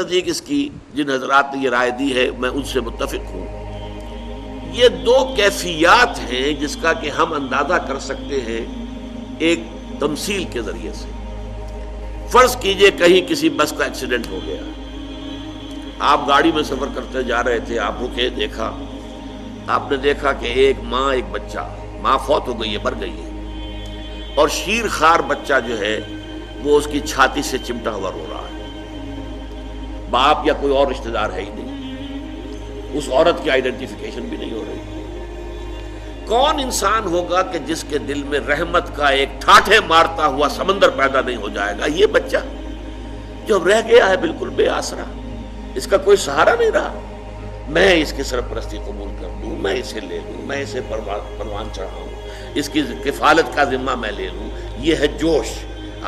نزدیک اس کی جن حضرات نے یہ رائے دی ہے میں ان سے متفق ہوں۔ یہ دو کیفیات ہیں جس کا کہ ہم اندازہ کر سکتے ہیں ایک تمثیل کے ذریعے سے۔ فرض کیجئے کہیں کسی بس کا ایکسیڈنٹ ہو گیا، آپ گاڑی میں سفر کرتے جا رہے تھے، آپ رکے، دیکھا، آپ نے دیکھا کہ ایک ماں ایک بچہ، ماں فوت ہو گئی ہے، مر گئی ہے، اور شیر خوار بچہ جو ہے وہ اس کی چھاتی سے چمٹا ہوا رو رہا ہے، باپ یا کوئی اور رشتہ دار ہے ہی نہیں، اس عورت کی آئیڈینٹیفیکیشن بھی نہیں ہو رہی۔ کون انسان ہوگا کہ جس کے دل میں رحمت کا ایک ٹھاٹھے مارتا ہوا سمندر پیدا نہیں ہو جائے گا؟ یہ بچہ جو رہ گیا ہے بالکل بے آسرا، اس کا کوئی سہارا نہیں رہا، میں اس کی سرپرستی قبول کر لوں، میں اسے لے لوں، میں اسے پروان چڑھاؤں، اس کی کفالت کا ذمہ میں لے لوں۔ یہ ہے جوش،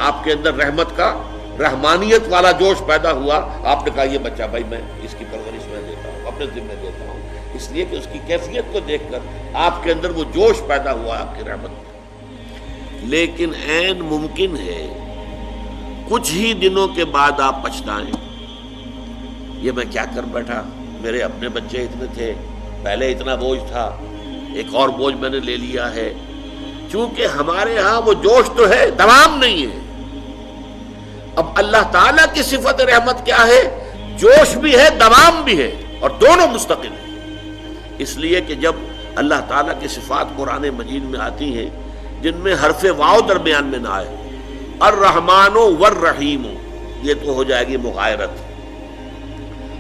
آپ کے اندر رحمت کا، رحمانیت والا جوش پیدا ہوا۔ آپ نے کہا یہ بچہ بھائی میں اس کی پرورش میں دیتا ہوں، اپنے ذمہ دیتا ہوں، اس لیے کہ اس کی کیفیت کو دیکھ کر آپ کے اندر وہ جوش پیدا ہوا آپ کی رحمت میں۔ لیکن عین ممکن ہے کچھ ہی دنوں کے بعد آپ پچھتائیں، یہ میں کیا کر بیٹھا، میرے اپنے بچے اتنے تھے، پہلے اتنا بوجھ تھا، ایک اور بوجھ میں نے لے لیا ہے۔ چونکہ ہمارے ہاں وہ جوش تو ہے، دوام نہیں ہے۔ اب اللہ تعالیٰ کی صفت رحمت کیا ہے؟ جوش بھی ہے، دوام بھی ہے، اور دونوں مستقل ہیں۔ اس لیے کہ جب اللہ تعالیٰ کی صفات قرآن مجید میں آتی ہیں جن میں حرف واو درمیان میں نہ آئے، الرحمن والرحیم، یہ تو ہو جائے گی مغایرت۔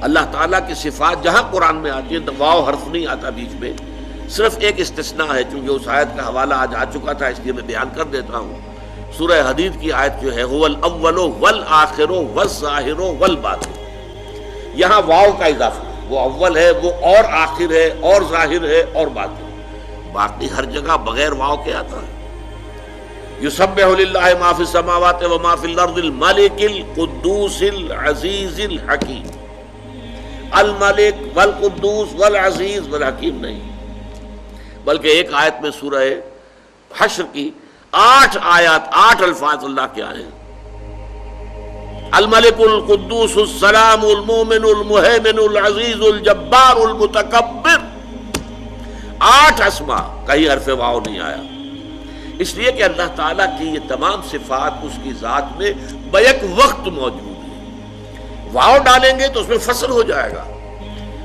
اللہ تعالیٰ کی صفات جہاں قرآن میں آتی ہیں تو واو حرف نہیں آتا بیچ میں، صرف ایک استثناء ہے، چونکہ اس آیت کا حوالہ آج آ چکا تھا اس لیے میں بیان کر دیتا ہوں۔ سورہ حدید کی آیت جو ہے هو الاول والآخر والظاہر والباطن، یہاں واو کا اضافہ ہے، وہ اول ہے، وہ اور آخر ہے، اور ظاہر ہے، اور باطن۔ باقی ہر جگہ بغیر واو کے آتا ہے۔ یسبح للہ ما فی السماوات وما فی الارض الملک القدوس العزیز الحکیم۔ الملک والقدوس والعزیز والحکیم نہیں، بلکہ ایک آیت میں سورہ حشر کی 8 آیات، 8 الفاظ اللہ کے آئے ہیں۔ الملک القدوس السلام المومن المہیمن العزیز الجبار المتکبر، 8 اسماء، کہیں حرف واو نہیں آیا۔ اس لیے کہ اللہ تعالیٰ کی یہ تمام صفات اس کی ذات میں بیک وقت موجود ہے۔ واو ڈالیں گے تو اس میں فصل ہو جائے گا،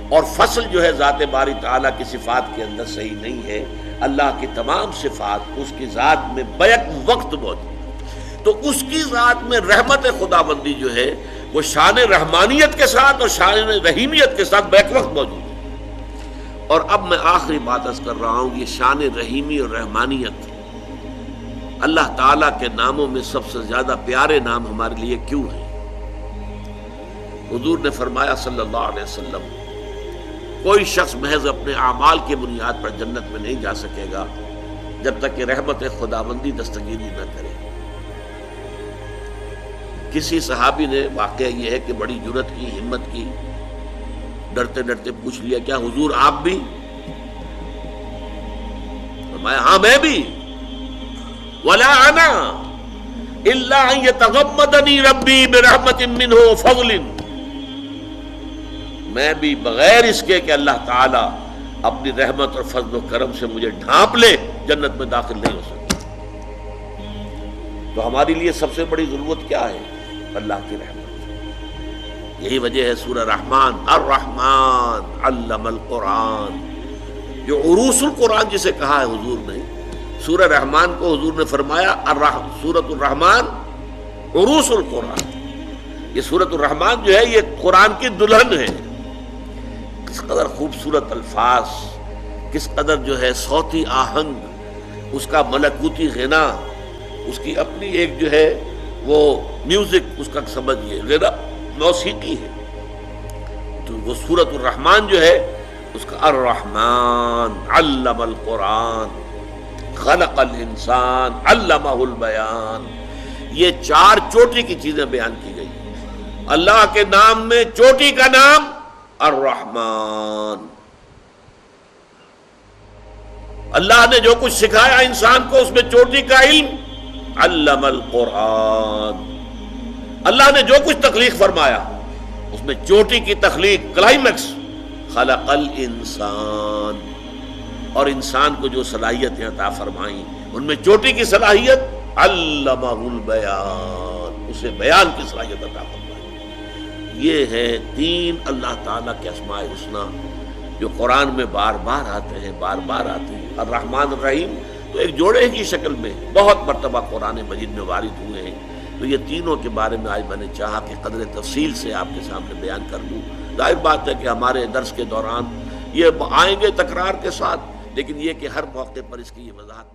اور فصل جو ہے ذات باری تعالیٰ کی صفات کے اندر صحیح نہیں ہے۔ اللہ کی تمام صفات اس کی ذات میں بیک وقت موجود، تو اس کی ذات میں رحمت خداوندی جو ہے وہ شان رحمانیت کے ساتھ اور شان رحیمیت کے ساتھ بیک وقت موجود ہے۔ اور اب میں آخری بات عرض کر رہا ہوں، یہ شان رحیمی اور رحمانیت اللہ تعالیٰ کے ناموں میں سب سے زیادہ پیارے نام ہمارے لیے کیوں ہیں؟ حضور نے فرمایا صلی اللہ علیہ وسلم، کوئی شخص محض اپنے اعمال کی بنیاد پر جنت میں نہیں جا سکے گا جب تک کہ رحمت خداوندی دستگیری نہ کرے۔ کسی صحابی نے، واقعہ یہ ہے کہ بڑی جرأت کی، ہمت کی، ڈرتے ڈرتے پوچھ لیا کیا حضور آپ بھی؟ فرمایا ہاں میں بھی۔ ولا انا الا ان يتغمدني ربي برحمة منه وفضل، میں بھی بغیر اس کے کہ اللہ تعالیٰ اپنی رحمت اور فضل و کرم سے مجھے ڈھانپ لے جنت میں داخل نہیں ہو سکتا۔ تو ہمارے لیے سب سے بڑی ضرورت کیا ہے؟ اللہ کی رحمت۔ یہی وجہ ہے سورہ رحمان، الرحمن علم القرآن، جو عروس القرآن جسے کہا ہے حضور نے، سورہ رحمان کو حضور نے فرمایا سورۃ الرحمان عروس القرآن۔ یہ سورۃ الرحمان جو ہے یہ قرآن کی دلہن ہے۔ کس قدر خوبصورت الفاظ، کس قدر جو ہے صوتی آہنگ، اس کا ملکوتی غنا، اس کی اپنی ایک جو ہے وہ میوزک، اس کا سمجھیے غنا موسیقی ہے۔ تو وہ سورۃ الرحمان جو ہے اس کا الرحمن علم القرآن خلق الانسان علمہ البیان، یہ 4 چوٹی کی چیزیں بیان کی گئی۔ اللہ کے نام میں چوٹی کا نام الرحمن، اللہ نے جو کچھ سکھایا انسان کو اس میں چوٹی کا علم، علم القرآن، اللہ نے جو کچھ تخلیق فرمایا اس میں چوٹی کی تخلیق، کلائمیکس، خلق الانسان، اور انسان کو جو صلاحیتیں عطا فرمائیں ان میں چوٹی کی صلاحیت علمہ البیان، اسے بیان کی صلاحیت عطا فرمائی۔ یہ ہے 3 اللہ تعالیٰ کے اسماء الحسنیٰ جو قرآن میں بار بار آتے ہیں، بار بار آتے ہیں۔ الرحمن الرحیم تو ایک جوڑے کی شکل میں بہت مرتبہ قرآن مجید میں وارد ہوئے ہیں۔ تو یہ تینوں کے بارے میں آج میں نے چاہا کہ قدر تفصیل سے آپ کے سامنے بیان کر دوں۔ ظاہر بات ہے کہ ہمارے درس کے دوران یہ آئیں گے تکرار کے ساتھ، لیکن یہ کہ ہر موقع پر اس کی یہ وضاحت